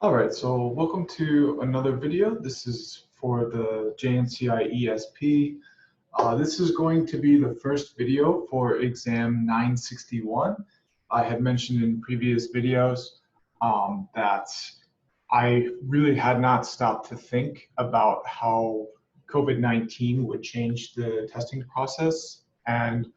All right, so welcome to another video. This is for the JNCIE-SP. This is going to be the first video for exam 961. I had mentioned in previous videos that I really had not stopped to think about how COVID-19 would change the testing process, and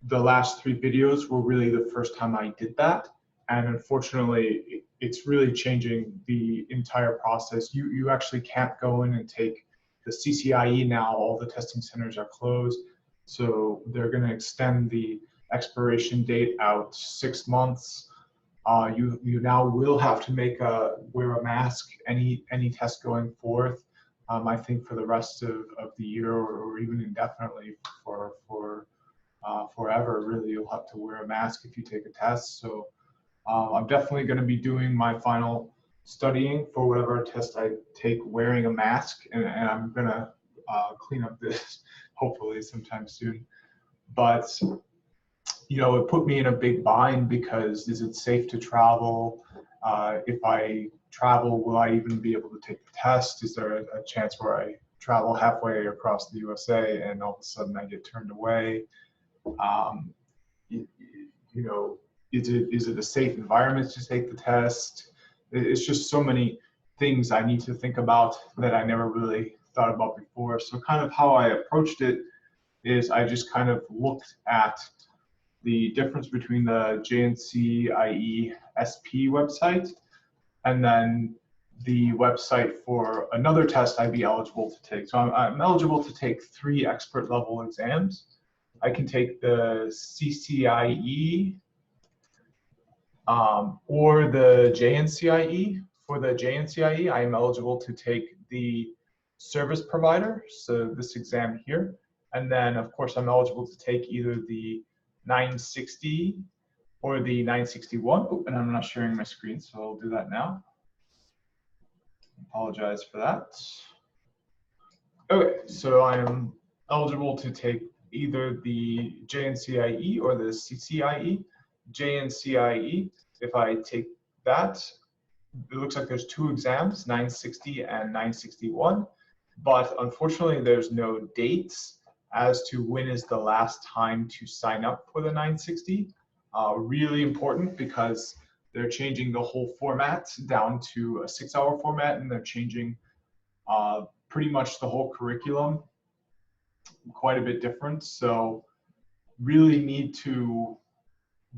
the last three videos were really the first time I did that. And unfortunately, it's really changing the entire process. You actually can't go in and take the CCIE now. All the testing centers are closed. So they're going to extend the expiration date out 6 months. You now will have to wear a mask any test going forth. I think for the rest of the year or even indefinitely for forever, really, you'll have to wear a mask if you take a test. So I'm definitely going to be doing my final studying for whatever test I take wearing a mask, and I'm going to clean up this hopefully sometime soon. But it put me in a big bind because is it safe to travel? If I travel, will I even be able to take the test? Is there a chance where I travel halfway across the USA and all of a sudden I get turned away? Is it a safe environment to take the test? It's just so many things I need to think about that I never really thought about before. So kind of how I approached it is I just kind of looked at the difference between the JNCIE-SP website and then the website for another test I'd be eligible to take. So I'm eligible to take 3 expert level exams. I can take the CCIE or the JNCIE. For the JNCIE, I am eligible to take the service provider, so this exam here. And then, of course, I'm eligible to take either the 960 or the 961. Oh, and I'm not sharing my screen, so I'll do that now. Apologize for that. Okay, so I am eligible to take either the JNCIE or the CCIE. JNCIE, if I take that, it looks like there's 2 exams, 960 and 961, but unfortunately there's no dates as to when is the last time to sign up for the 960. Really important because they're changing the whole format down to a 6-hour format, and they're changing pretty much the whole curriculum, quite a bit different. So really need to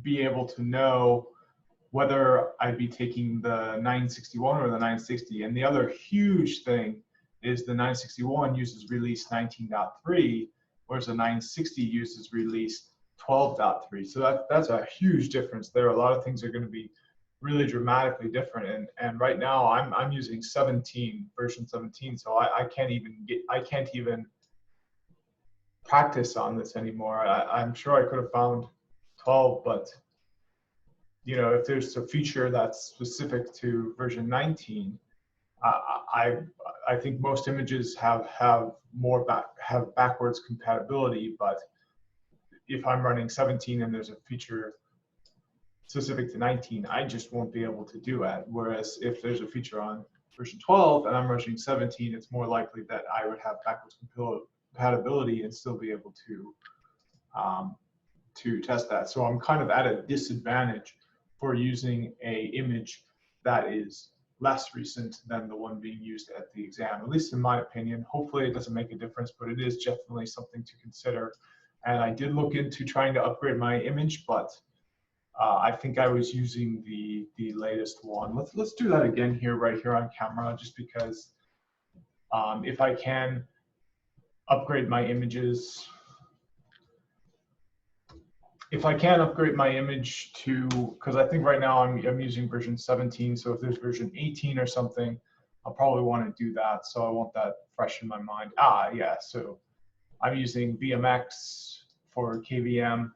be able to know whether I'd be taking the 961 or the 960. And the other huge thing is the 961 uses release 19.3, whereas the 960 uses release 12.3. So that's a huge difference there. A lot of things are going to be really dramatically different. And right now I'm using version 17, so I can't even practice on this anymore. I'm sure I could have found 12, but if there's a feature that's specific to version 19, I think most images have backwards compatibility, but if I'm running 17 and there's a feature specific to 19, I just won't be able to do it. Whereas if there's a feature on version 12 and I'm running 17, it's more likely that I would have backwards compatibility and still be able to test that. So I'm kind of at a disadvantage for using a image that is less recent than the one being used at the exam, at least in my opinion. Hopefully it doesn't make a difference, but it is definitely something to consider. And I did look into trying to upgrade my image, but I think I was using the latest one. Let's do that again right here on camera, just because if I can upgrade my images, if I can upgrade my image to, because I think right now I'm using version 17, so if there's version 18 or something, I'll probably want to do that. So I want that fresh in my mind. Yeah, so I'm using BMX for KVM.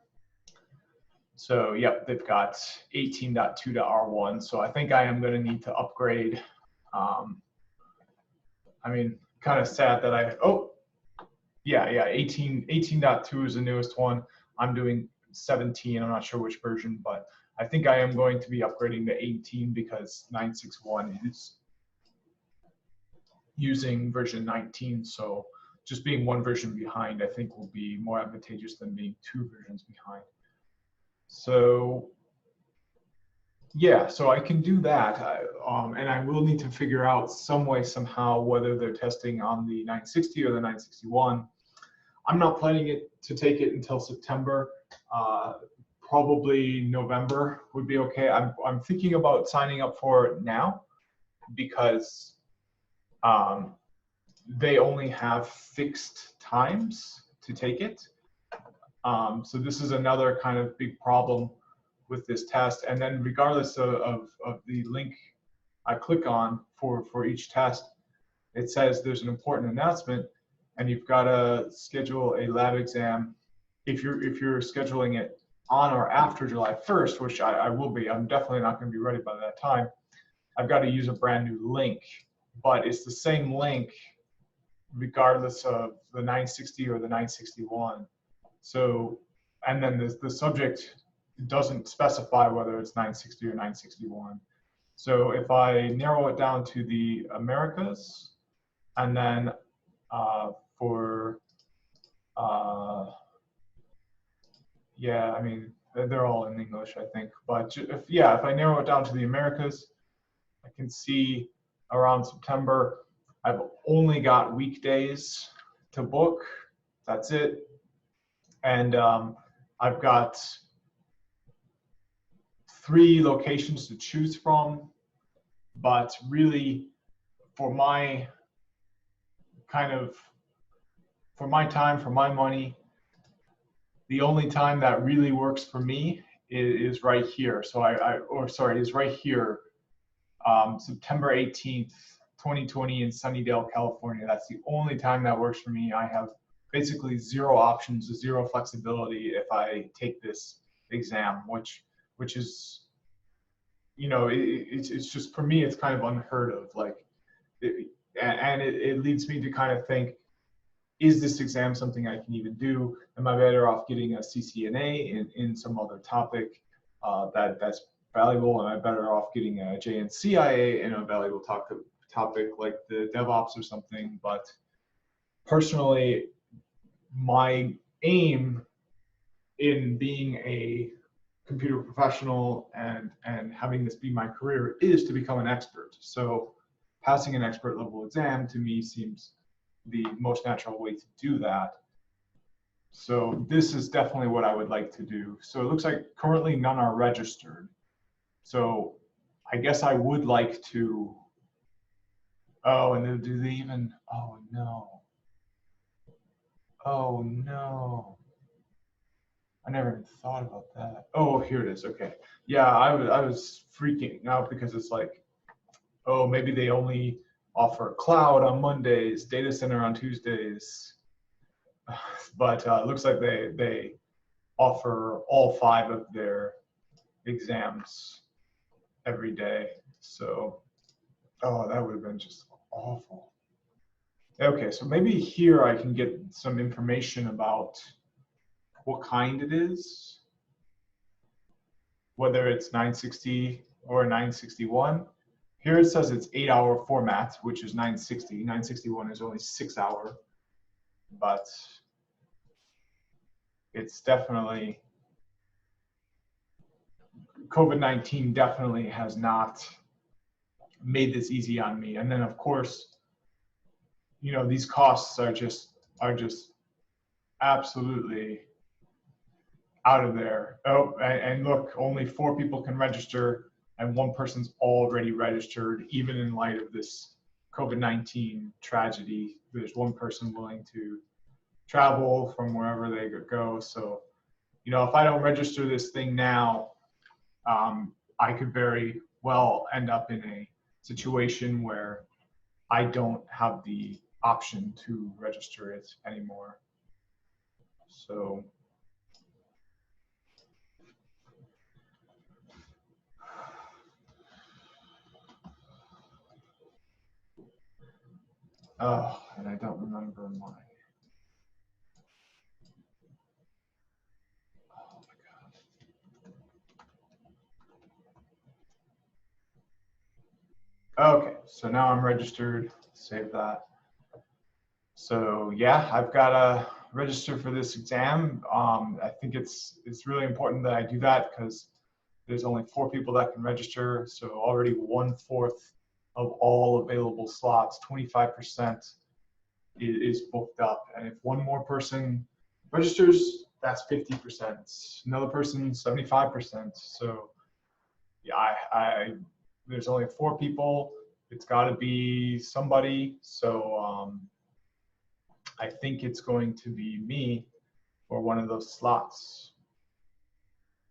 So yep, they've got 18.2.R1. So I think I am going to need to upgrade. I mean, kind of sad that 18.2 is the newest one. I'm doing 17. I'm not sure which version, but I think I am going to be upgrading to 18 because 961 is using version 19. So just being one version behind, I think, will be more advantageous than being two versions behind. So yeah, so I can do that. And I will need to figure out some way, somehow, whether they're testing on the 960 or the 961. I'm not planning to take it until September. Probably November would be okay. I'm thinking about signing up for it now because they only have fixed times to take it. So this is another kind of big problem with this test. And then regardless of the link I click on for each test, it says there's an important announcement and you've got to schedule a lab exam. If you're scheduling it on or after July 1st, which I will be, I'm definitely not going to be ready by that time, I've got to use a brand new link. But it's the same link regardless of the 960 or the 961. So, and then the subject doesn't specify whether it's 960 or 961. So if I narrow it down to the Americas, and then yeah, I mean, they're all in English, I think. But if I narrow it down to the Americas, I can see around September, I've only got weekdays to book. That's it. And I've got 3 locations to choose from. But really, for my time, for my money, the only time that really works for me is right here. So is right here, September 18th, 2020 in Sunnydale, California. That's the only time that works for me. I have basically 0 options, 0 flexibility if I take this exam, which is, you know, it's just, for me, it's kind of unheard of. Like, it leads me to kind of think, is this exam something I can even do? Am I better off getting a CCNA in some other topic that's valuable? Am I better off getting a JNCIE in a valuable topic like the DevOps or something? But personally, my aim in being a computer professional and having this be my career is to become an expert. So passing an expert level exam to me seems the most natural way to do that. So this is definitely what I would like to do. So it looks like currently none are registered. So I guess I would like to, oh, and then do they even, oh no. Oh no. I never even thought about that. Oh, here it is, okay. Yeah, I was freaking out because it's like, oh, maybe they only offer cloud on Mondays, data center on Tuesdays. But it looks like they offer all 5 of their exams every day. So, oh, that would have been just awful. Okay, so maybe here I can get some information about what kind it is, whether it's 960 or 961. Here it says it's 8-hour format, which is 960. 961 is only 6-hour, but it's definitely, COVID-19 definitely has not made this easy on me. And then of course, you know, these costs are just absolutely out of there. Oh, and look, only 4 people can register and 1 person's already registered, even in light of this COVID-19 tragedy. There's 1 person willing to travel from wherever they go. So, you know, if I don't register this thing now, I could very well end up in a situation where I don't have the option to register it anymore. So, oh, and I don't remember my, oh my God. Okay, so now I'm registered. Save that. So yeah, I've got to register for this exam. I think it's really important that I do that because there's only 4 people that can register. So already 1/4 of all available slots, 25% is booked up. And if one more person registers, that's 50%. Another person, 75%. So yeah, there's only 4 people. It's got to be somebody. So I think it's going to be me for one of those slots.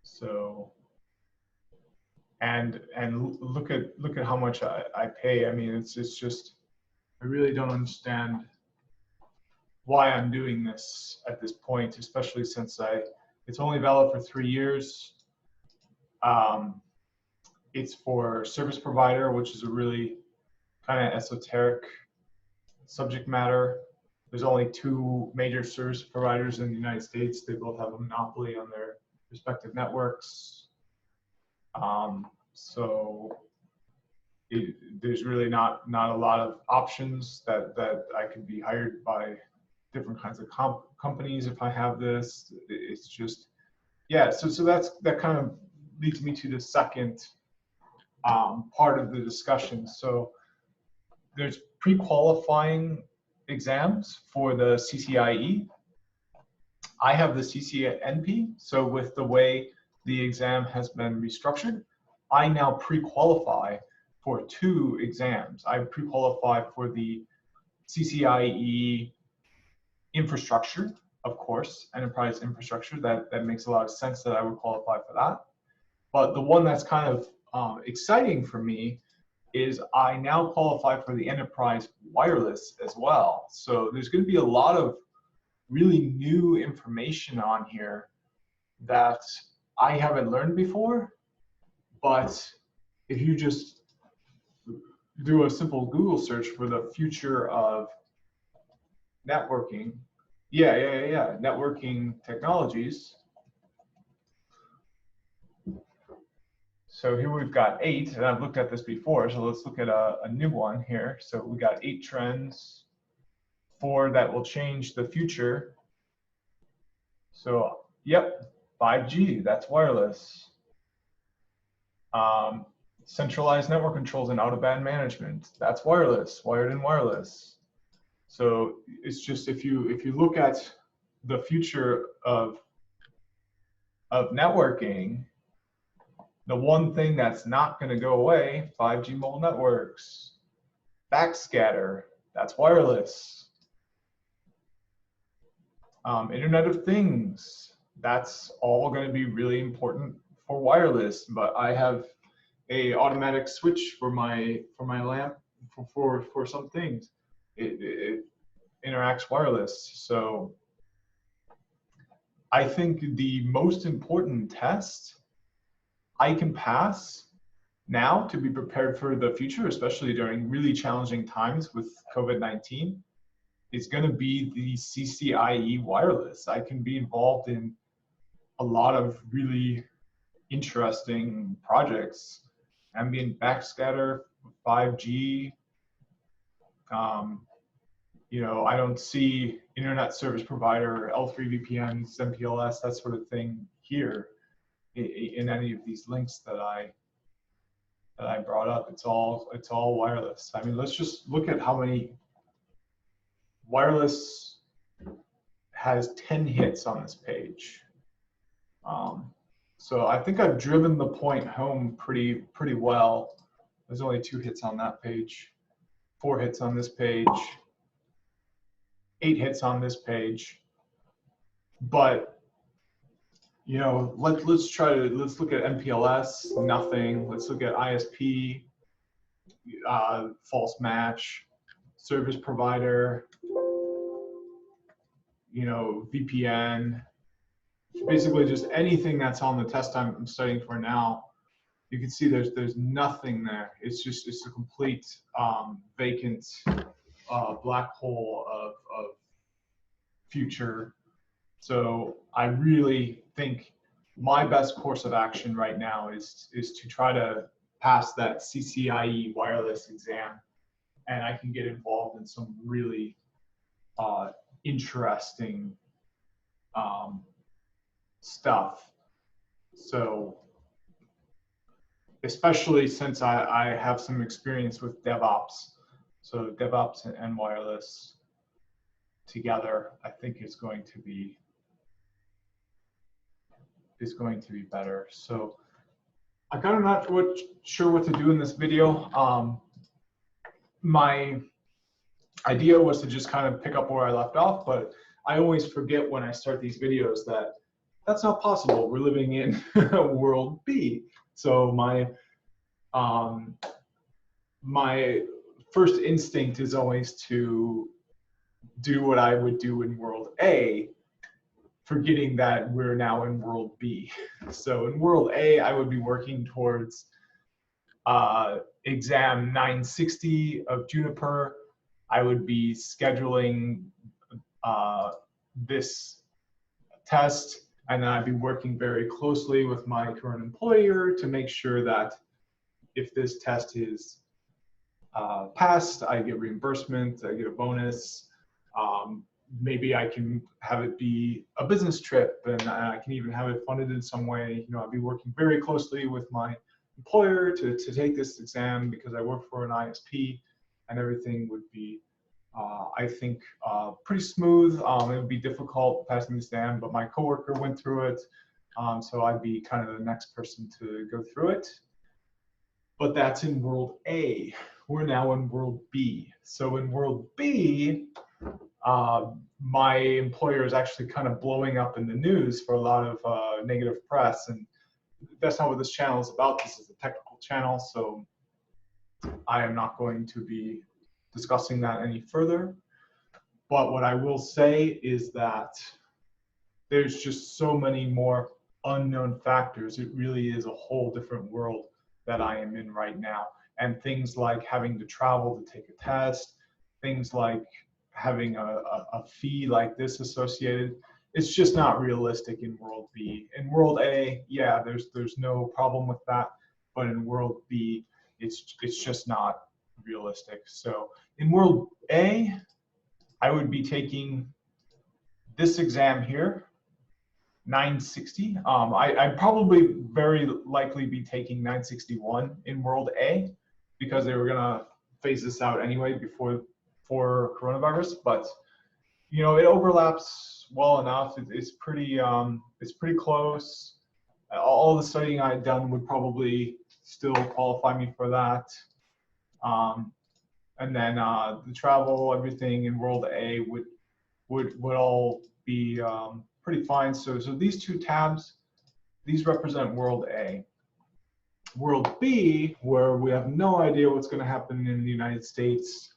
So and look at how much I pay. I mean, it's just I really don't understand why I'm doing this at this point, especially since it's only valid for 3 years. It's for service provider, which is a really kind of esoteric subject matter. There's only 2 major service providers in the United States. They both have a monopoly on their respective networks. So there's really not a lot of options that I could be hired by different kinds of companies if I have this. It's just, yeah, so that kind of leads me to the second part of the discussion. So there's pre-qualifying exams for the CCIE. I have the CCNP, so with the way the exam has been restructured, I now pre-qualify for 2 exams. I pre-qualify for the CCIE infrastructure, of course, enterprise infrastructure. That makes a lot of sense that I would qualify for that. But the one that's kind of exciting for me is I now qualify for the enterprise wireless as well. So there's going to be a lot of really new information on here that I haven't learned before. But if you just do a simple Google search for the future of networking, networking technologies. So here we've got 8, and I've looked at this before, so let's look at a new one here. So we got 8 trends, 4 that will change the future. So, yep, 5G, that's wireless. Centralized network controls and out-of-band management, that's wireless, wired and wireless. So it's just, if you look at the future of networking, the one thing that's not going to go away, 5G mobile networks, backscatter, that's wireless. Internet of Things, that's all going to be really important for wireless. But I have a automatic switch for my lamp for some things. It interacts wireless. So I think the most important test I can pass now to be prepared for the future, especially during really challenging times with COVID-19, is going to be the CCIE Wireless. I can be involved in a lot of really interesting projects. Ambient backscatter, 5G. You know, I don't see internet service provider, L3 VPNs, MPLS, that sort of thing here in any of these links that I brought up. It's all wireless. I mean, let's just look at how many wireless has 10 hits on this page. So I think I've driven the point home pretty well. There's only 2 hits on that page, 4 hits on this page, 8 hits on this page. But you know, let's look at MPLS, nothing. Let's look at ISP, false match, service provider, you know, VPN. Basically just anything that's on the test I'm studying for now. You can see there's nothing there. It's a complete vacant black hole of future. So I really think my best course of action right now is to try to pass that CCIE Wireless exam, and I can get involved in some really interesting stuff. So, especially since I have some experience with DevOps. So DevOps and wireless together, I think is going to be better. So I'm kind of not sure what to do in this video. My idea was to just kind of pick up where I left off, but I always forget when I start these videos that that's not possible. We're living in world B. So my first instinct is always to do what I would do in world A, forgetting that we're now in world B. So in world A, I would be working towards exam 960 of Juniper. I would be scheduling this test, and then I'd be working very closely with my current employer to make sure that if this test is passed, I get reimbursement, I get a bonus. Maybe I can have it be a business trip, and I can even have it funded in some way. You know, I'd be working very closely with my employer to take this exam because I work for an ISP, and everything would be, I think, pretty smooth. It would be difficult passing the exam, but my coworker went through it, so I'd be kind of the next person to go through it. But that's in world A. We're now in world B. So in world B, my employer is actually kind of blowing up in the news for a lot of negative press, and that's not what this channel is about. This is a technical channel, so I am not going to be discussing that any further. But what I will say is that there's just so many more unknown factors. It really is a whole different world that I am in right now. And things like having to travel to take a test, things like having a fee like this associated, it's just not realistic in world B. In world A, yeah, there's no problem with that, but in world B, it's just not realistic. So in world A, I would be taking this exam here, 960. I'd probably very likely be taking 961 in world A because they were gonna phase this out anyway for coronavirus, but you know, it overlaps well enough. It's pretty close. All the studying I had done would probably still qualify me for that. And then the travel, everything in world A would all be pretty fine. So these two tabs, these represent world A. World B, where we have no idea what's going to happen in the United States,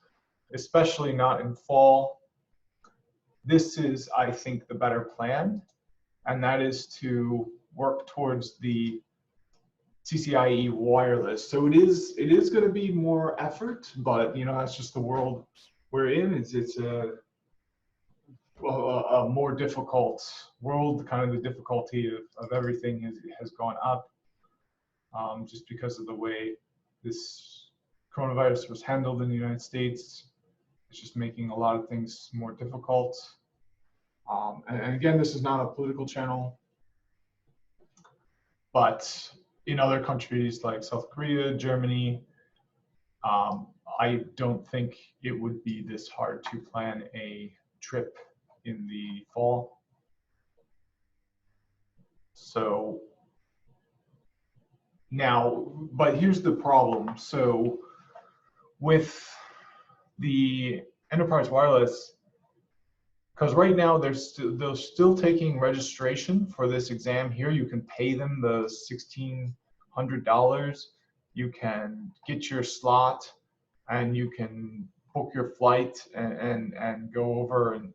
especially not in fall. This is, I think, the better plan, and that is to work towards the CCIE Wireless. So it is going to be more effort, but you know, that's just the world we're in. It's a more difficult world. Kind of the difficulty of everything has gone up, just because of the way this coronavirus was handled in the United States. It's just making a lot of things more difficult. And again, this is not a political channel, but in other countries like South Korea, Germany, I don't think it would be this hard to plan a trip in the fall. So now, but here's the problem. So with the enterprise wireless, because right now they're still taking registration for this exam here. You can pay them the $1,600. You can get your slot, and you can book your flight and go over and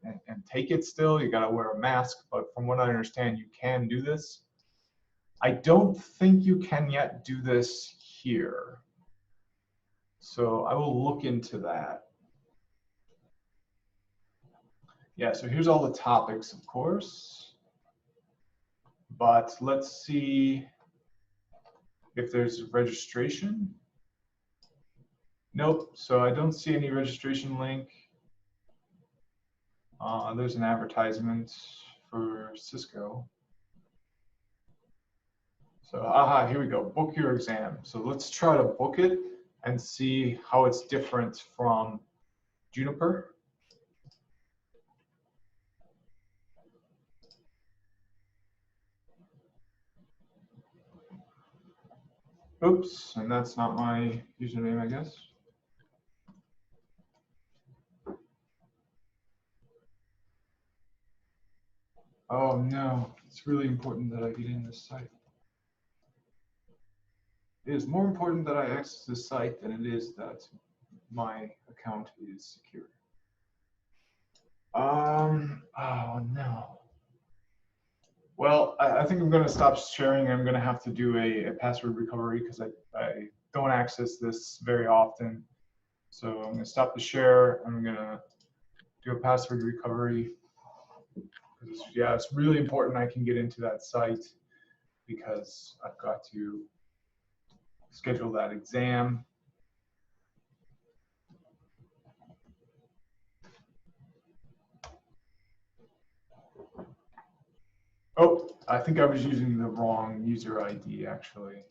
take it still. You gotta wear a mask, but from what I understand, you can do this. I don't think you can yet do this here. So I will look into that. Yeah, so here's all the topics, of course. But let's see. if there's registration. Nope, so I don't see any registration link. There's an advertisement for Cisco. So, aha, here we go, book your exam. So let's try to book it and see how it's different from Juniper. Oops, and that's not my username, I guess. Oh no, it's really important that I get in this site. It is more important that I access this site than it is that my account is secure. Oh no. Well, I think I'm going to stop sharing. I'm going to have to do a password recovery because I don't access this very often. So I'm going to stop the share. I'm going to do a password recovery. Yeah, it's really important I can get into that site because I've got to schedule that exam. Oh, I think I was using the wrong user ID actually.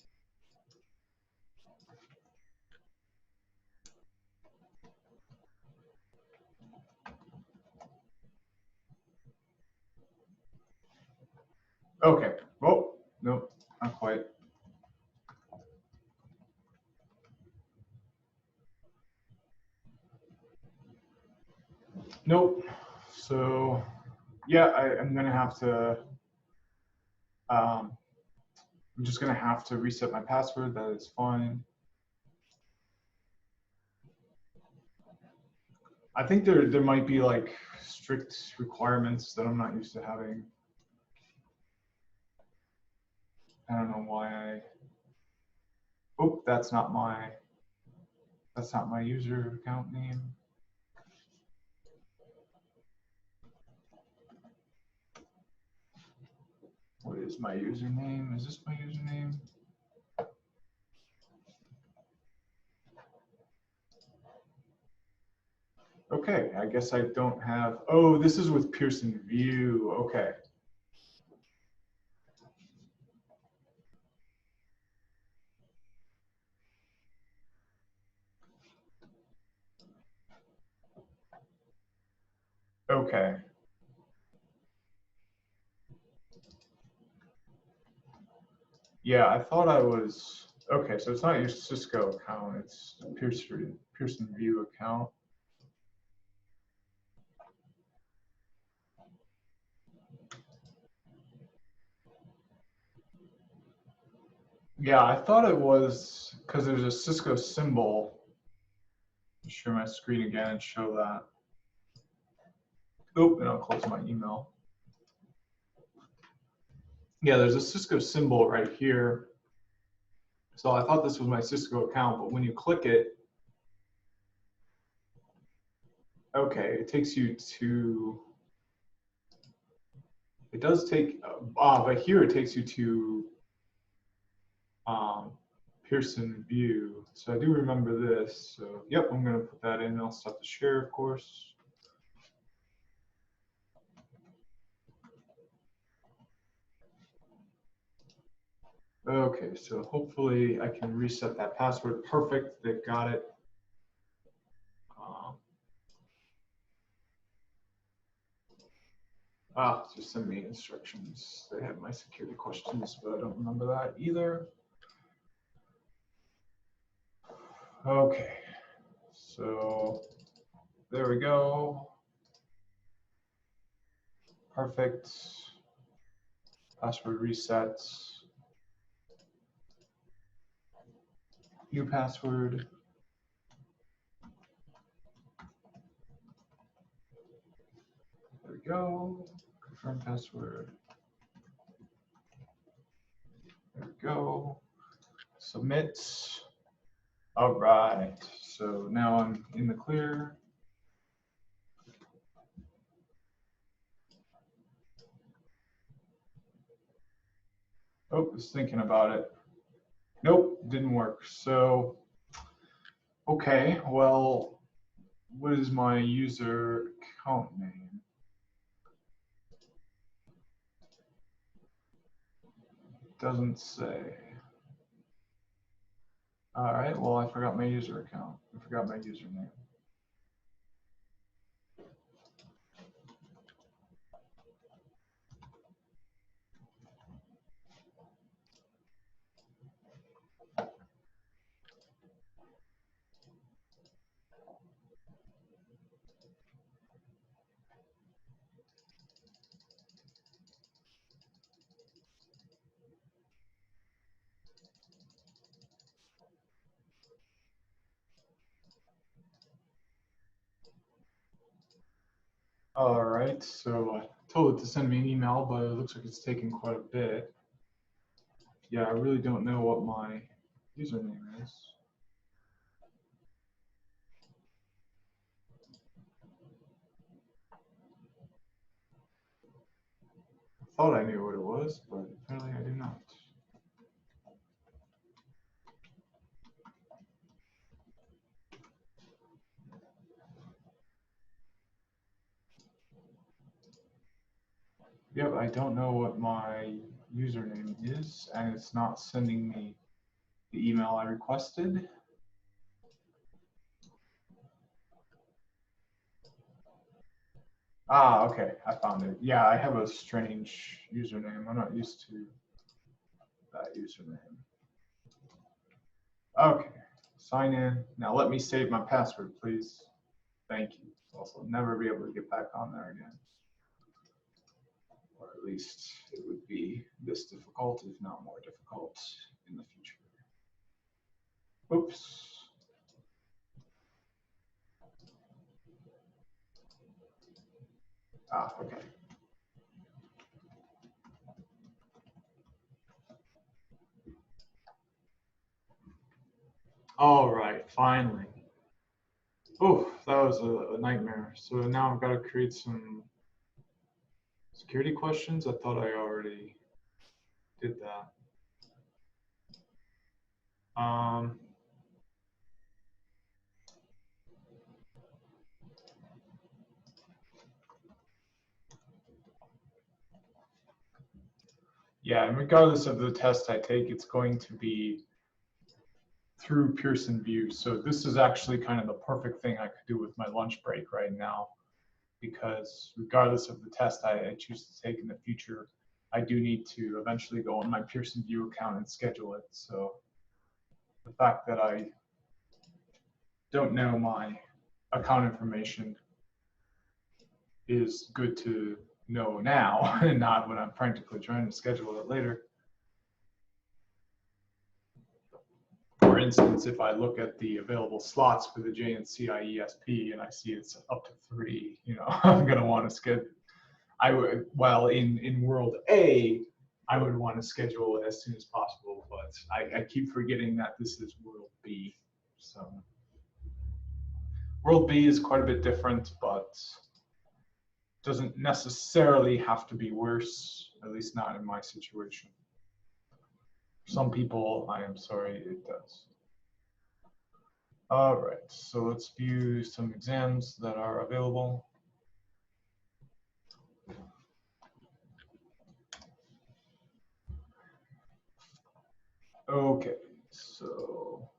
Okay, well, nope, not quite. Nope, so yeah, I'm gonna have to, I'm just gonna have to reset my password, that is fine. I think there might be like strict requirements that I'm not used to having. I don't know why oh, that's not my user account name. What is my username? Is this my username? Okay, I guess I don't have, oh, this is with Pearson VUE, okay. Okay. Yeah, I thought I was, okay, so it's not your Cisco account, it's Pearson VUE account. Yeah, I thought it was because there's a Cisco symbol. I'll share my screen again and show that. Oh, and I'll close my email. Yeah, there's a Cisco symbol right here. So I thought this was my Cisco account, but when you click it, okay, it takes you to, it does take, but here it takes you to Pearson VUE. So I do remember this. So yep, I'm gonna put that in. I'll stop the share, of course. Okay, so hopefully I can reset that password. Perfect, they've got it. Just send me instructions. They have my security questions, but I don't remember that either. Okay, so there we go. Perfect. Password reset. New password. There we go. Confirm password. There we go. Submit. All right. So now I'm in the clear. Oh, just thinking about it. Nope, didn't work. So, okay, well, what is my user account name? Doesn't say. All right, well, I forgot my user account. I forgot my username. All right, so I told it to send me an email, but it looks like it's taking quite a bit. Yeah, I really don't know what my username is. I thought I knew what it was, but apparently I do not. Yep, I don't know what my username is, and it's not sending me the email I requested. Ah, okay, I found it. Yeah, I have a strange username. I'm not used to that username. Okay, sign in. Now let me save my password, please. Thank you. Also, never be able to get back on there again. Or at least it would be this difficult, if not more difficult in the future. Oops. Ah, okay. All right, finally. Oh, that was a nightmare. So now I've got to create some security questions. I thought I already did that. Yeah, and regardless of the test I take, it's going to be through Pearson VUE. So this is actually kind of the perfect thing I could do with my lunch break right now, because regardless of the test I choose to take in the future, I do need to eventually go on my Pearson VUE account and schedule it. So the fact that I don't know my account information is good to know now and not when I'm frantically trying to schedule it later. For instance, if I look at the available slots for the JNCIE-SP and I see it's up to 3, I'm going to want to schedule. I would, while in World A, I would want to schedule it as soon as possible, but I keep forgetting that this is World B. So World B is quite a bit different, but doesn't necessarily have to be worse, at least not in my situation. For some people, I am sorry, it does. All right, so let's view some exams that are available. Okay, so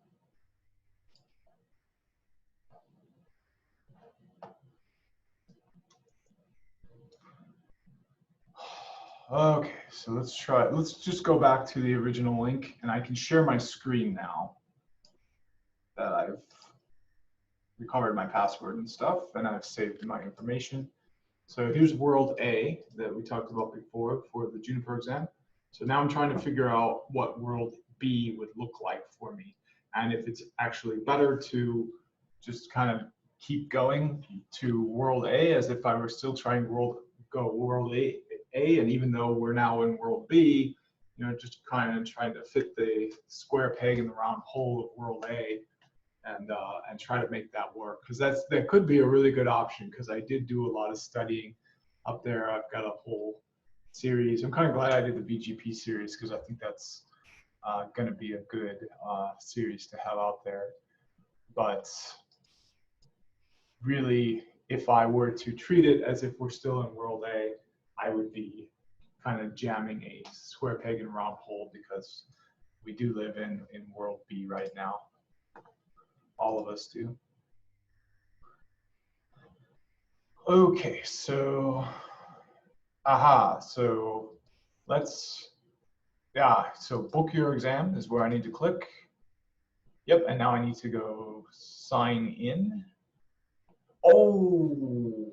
okay, so let's try. Let's just go back to the original link, and I can share my screen now that I've recovered my password and stuff, and I've saved my information. So here's World A that we talked about before for the Juniper exam. So now I'm trying to figure out what World B would look like for me, and if it's actually better to just kind of keep going to World A as if I were still trying World A, and even though we're now in World B, just kind of trying to fit the square peg in the round hole of World A, and try to make that work, because that could be a really good option, because I did do a lot of studying up there. I've got a whole series. I'm kind of glad I did the BGP series, because I think that's going to be a good series to have out there. But really, if I were to treat it as if we're still in World A, I would be kind of jamming a square peg in a round hole, because we do live in World B right now. All of us do. Okay, so, so let's, so book your exam is where I need to click. Yep, and now I need to go sign in. Oh,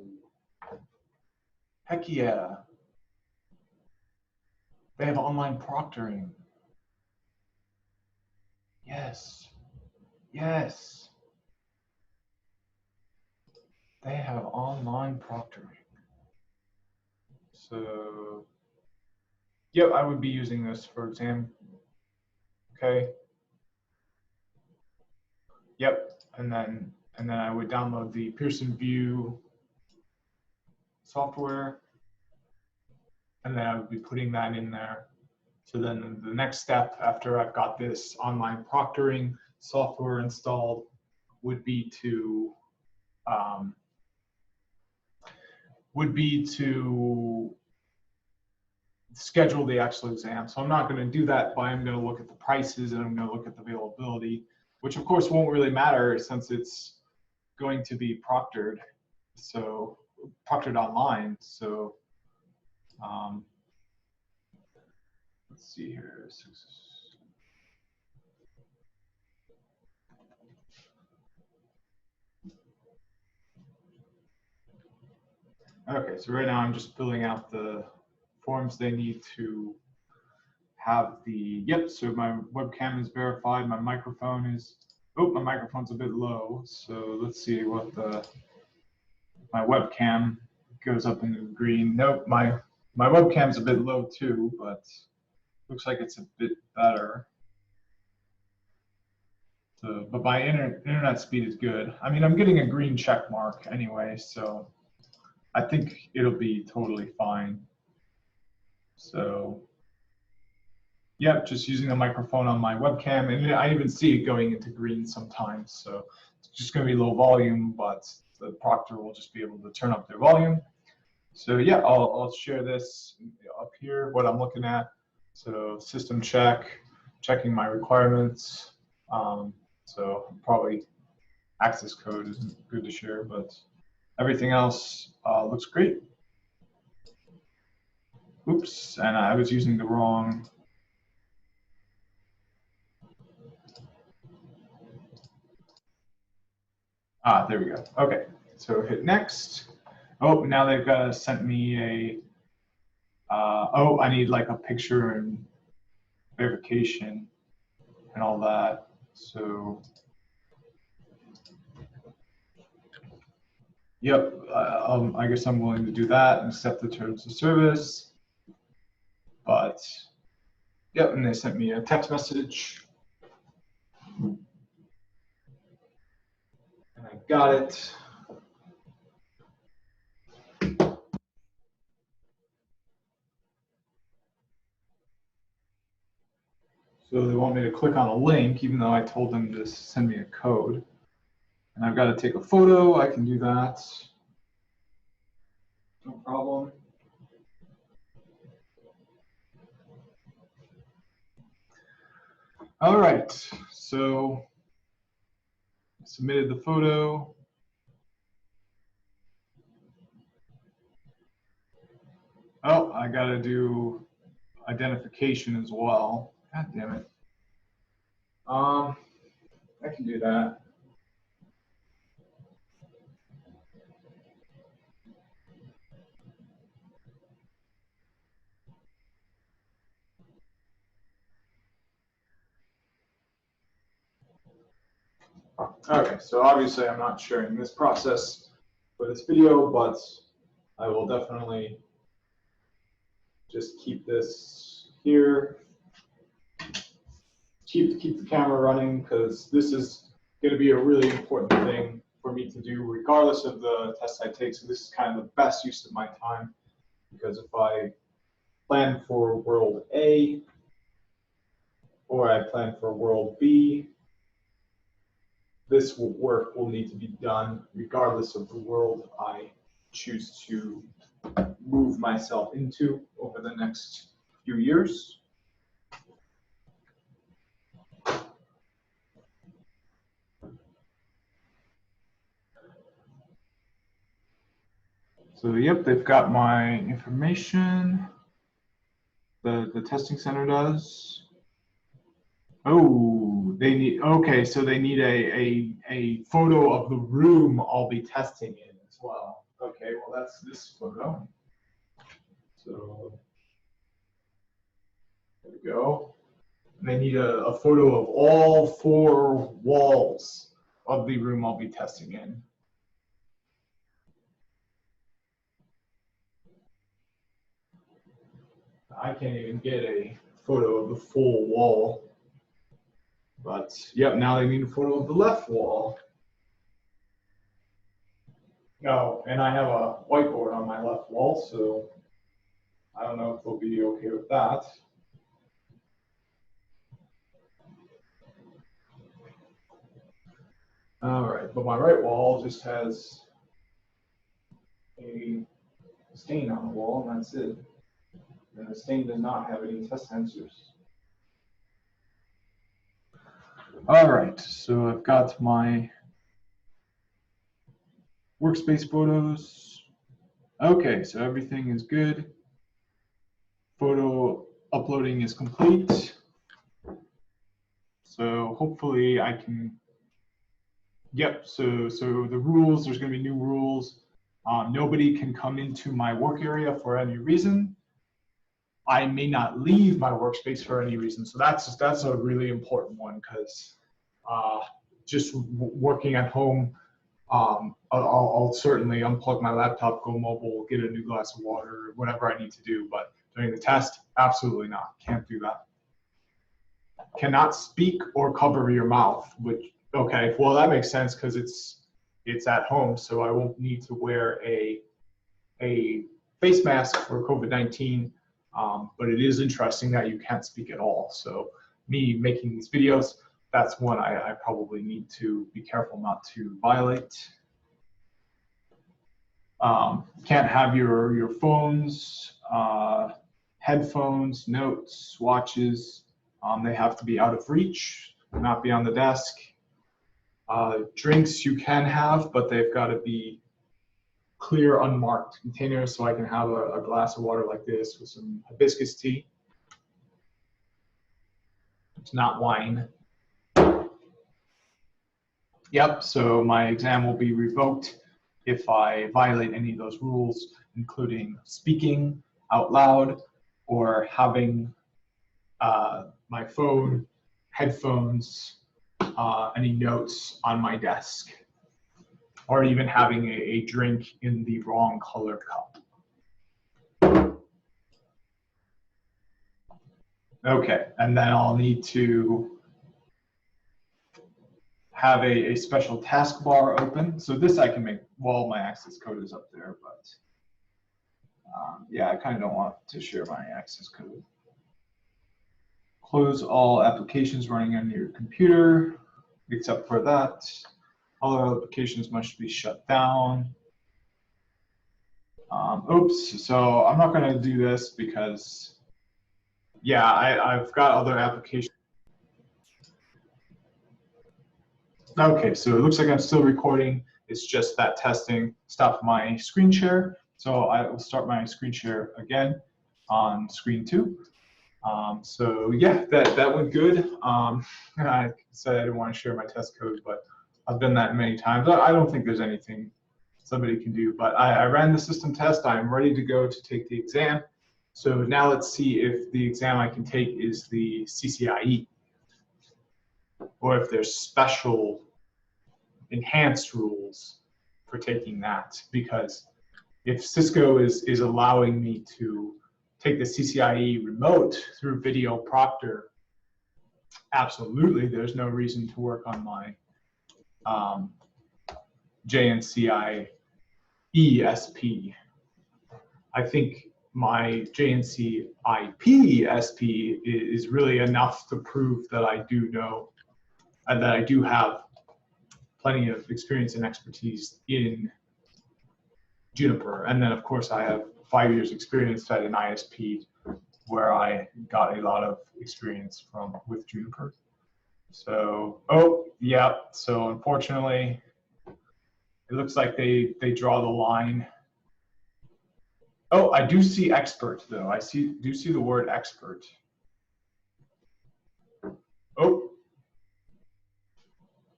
heck yeah. They have online proctoring. Yes, yes. They have online proctoring. So, yep, I would be using this for exam. Okay. Yep, and then I would download the Pearson VUE software, and then I would be putting that in there. So then the next step after I've got this online proctoring software installed would be to schedule the actual exam. So I'm not going to do that, but I'm going to look at the prices and I'm going to look at the availability, which of course won't really matter since it's going to be proctored. So proctored online. So let's see here. Okay, so right now I'm just filling out the forms they need to have the, yep, so my webcam is verified, my microphone is, oh, my microphone's a bit low, so let's see what my webcam goes up into the green. Nope, my webcam's a bit low too, but looks like it's a bit better. So, but my internet speed is good. I mean, I'm getting a green check mark anyway, so I think it'll be totally fine. So, yeah, just using the microphone on my webcam, and I even see it going into green sometimes. So it's just going to be low volume, but the proctor will just be able to turn up their volume. So yeah, I'll share this up here, what I'm looking at. So system check, checking my requirements. So probably access code isn't good to share, but everything else looks great. Oops, and I was using the wrong. There we go. Okay, so hit next. Oh, now they've got sent me a, oh, I need like a picture and verification and all that. So, yep, I guess I'm willing to do that and accept the terms of service. But, yep, and they sent me a text message. And I got it. So they want me to click on a link, even though I told them to send me a code. And I've got to take a photo. I can do that. No problem. All right, so I submitted the photo. Oh, I got to do identification as well. God damn it. I can do that. Okay, so obviously I'm not sharing this process for this video, but I will definitely just keep this here. Keep the camera running, because this is going to be a really important thing for me to do regardless of the test I take. So this is kind of the best use of my time, because if I plan for World A, or I plan for World B, this work will need to be done regardless of the world I choose to move myself into over the next few years. So yep, they've got my information. The testing center does. Oh, they need, okay, so they need a photo of the room I'll be testing in as well. Okay, well that's this photo. So there we go. And they need a photo of all 4 walls of the room I'll be testing in. I can't even get a photo of the full wall. But yep, now they need a photo of the left wall. Oh, and I have a whiteboard on my left wall, so I don't know if they'll be okay with that. All right, but my right wall just has a stain on the wall, and that's it. And the stain does not have any test sensors. All right, so I've got my workspace photos. Okay, so everything is good. Photo uploading is complete. So hopefully I can, yep, so the rules, there's gonna be new rules. Nobody can come into my work area for any reason. I may not leave my workspace for any reason. So that's a really important one, because just working at home, I'll certainly unplug my laptop, go mobile, get a new glass of water, whatever I need to do. But during the test, absolutely not. Can't do that. Cannot speak or cover your mouth, which, okay, well, that makes sense because it's at home, so I won't need to wear a face mask for COVID-19. But it is interesting that you can't speak at all. So me making these videos, that's one I probably need to be careful not to violate. Can't have your phones, headphones, notes, watches. They have to be out of reach, not be on the desk. Drinks you can have, but they've got to be clear, unmarked containers, so I can have a glass of water like this with some hibiscus tea. It's not wine. Yep, so my exam will be revoked if I violate any of those rules, including speaking out loud or having my phone, headphones, any notes on my desk, or even having a drink in the wrong color cup. Okay, and then I'll need to have a special taskbar open. So this I can make while my access code is up there, but yeah, I kind of don't want to share my access code. Close all applications running on your computer, except for that. All applications must be shut down. Oops, so I'm not going to do this because, yeah, I've got other applications. Okay, so it looks like I'm still recording. It's just that testing stopped my screen share. So I will start my screen share again on screen 2. So yeah, that went good. I said I didn't want to share my test code, but I've done that many times. I don't think there's anything somebody can do, but I ran the system test. I'm ready to go to take the exam. So now let's see if the exam I can take is the CCIE, or if there's special enhanced rules for taking that. Because if Cisco is allowing me to take the CCIE remote through video proctor, absolutely, there's no reason to work on my JNCIE-SP. I think my JNCIE-SP is really enough to prove that I do know and that I do have plenty of experience and expertise in Juniper. And then, of course, I have 5 years experience at an ISP where I got a lot of experience with Juniper. So, oh, yeah. So unfortunately, it looks like they draw the line. Oh, I do see expert though. I do see the word expert. Oh,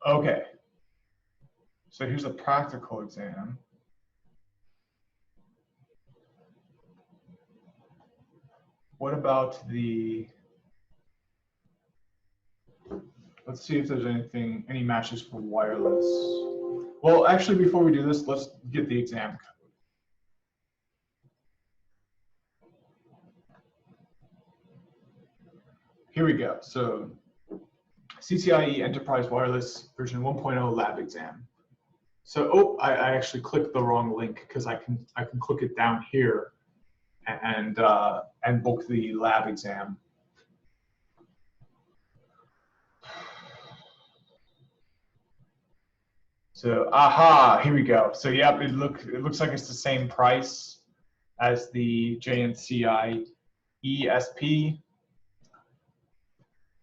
okay. So here's a practical exam. What about let's see if there's any matches for wireless. Well, actually, before we do this, let's get the exam code. Here we go. So CCIE Enterprise Wireless version 1.0 lab exam. So, oh, I actually clicked the wrong link because I can click it down here and book the lab exam. So, aha, here we go. So, yep, it looks like it's the same price as the JNCIE-SP,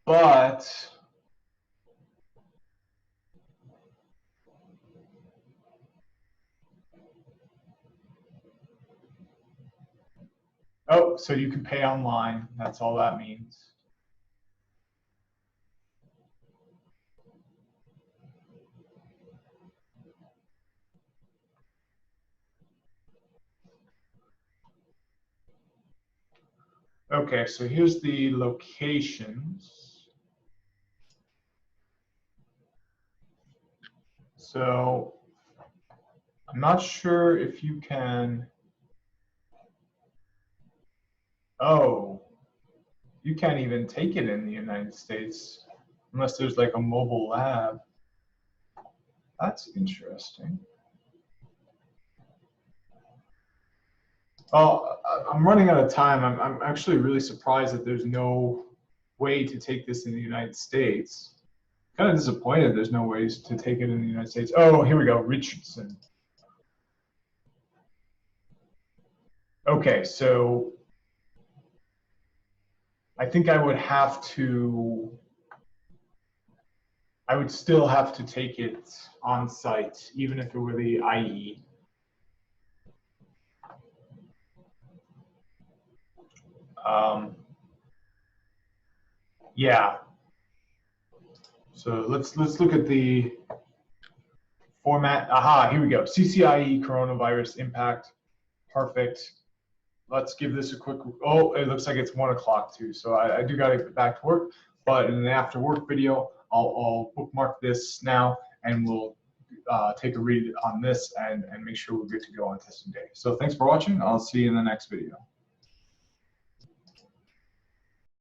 but oh, so you can pay online. That's all that means. Okay, so here's the locations. So I'm not sure if you can. Oh, you can't even take it in the United States unless there's like a mobile lab. That's interesting. Oh, I'm running out of time. I'm actually really surprised that there's no way to take this in the United States. Kind of disappointed there's no ways to take it in the United States. Oh, here we go, Richardson. Okay, so I think I would still have to take it on site, even if it were the IE. Yeah. So let's look at the format. Aha, here we go. CCIE coronavirus impact. Perfect. Let's give this a quick, oh, it looks like it's 1 o'clock too. So I do got to get back to work, but in an after work video, I'll bookmark this now and we'll take a read on this and make sure we're good to go on testing day. So thanks for watching. I'll see you in the next video.